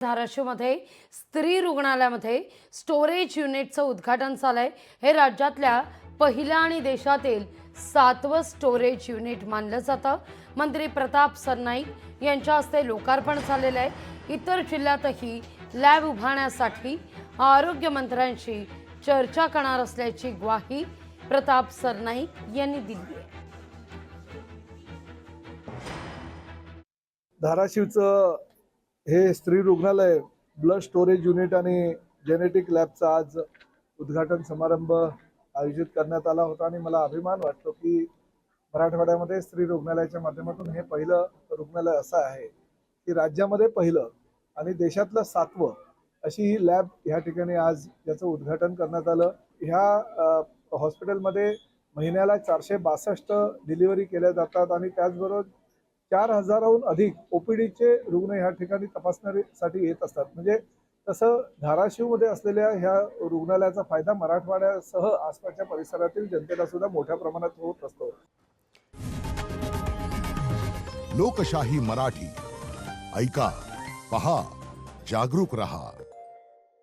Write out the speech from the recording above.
धाराशिवमध्ये स्त्री रुग्णालयामध्ये स्टोरेज युनिटचं उद्घाटन झालंय। हे राज्यातल्या पहिल्या आणि देशातील 7वं स्टोरेज युनिट मानलं जातं। मंत्री प्रताप सरनाईक यांच्या हस्ते लोकार्पण झालेलं आहे। इतर जिल्ह्यातही लॅब उभारण्यासाठी आरोग्य मंत्र्यांशी चर्चा करणार असल्याची ग्वाही प्रताप सरनाईक यांनी दिली आहे। धाराशिवचं हे स्त्री रुग्णालय ब्लड स्टोरेज युनिट आणि जेनेटिक लॅबचा आज उद्घाटन समारंभ आयोजित करण्यात आला होता आणि मला अभिमान वाटतो की मराठवाड्यामध्ये स्त्री रुग्णालयाच्या माध्यमातून हे पहिलं रुग्णालय असं आहे की राज्यामध्ये पहिलं आणि देशातलं 7वं अशी ही लॅब ह्या ठिकाणी आज याचं उद्घाटन करण्यात आलं। ह्या हॉस्पिटलमध्ये महिन्याला 462 डिलिव्हरी केल्या जातात आणि त्याचबरोबर 4000हून अधिक ओपीडीचे रुग्ण ह्या ठिकाणी तपासणीसाठी येत असतात। म्हणजे तसं धाराशिवमध्ये असलेल्या ह्या रुग्णालयाचा फायदा मराठवाड्यासह आसपासच्या परिसरातील जनतेला सुद्धा मोठ्या प्रमाणात होत असतो। लोकशाही मराठी ऐका, पहा, जागरूक रहा।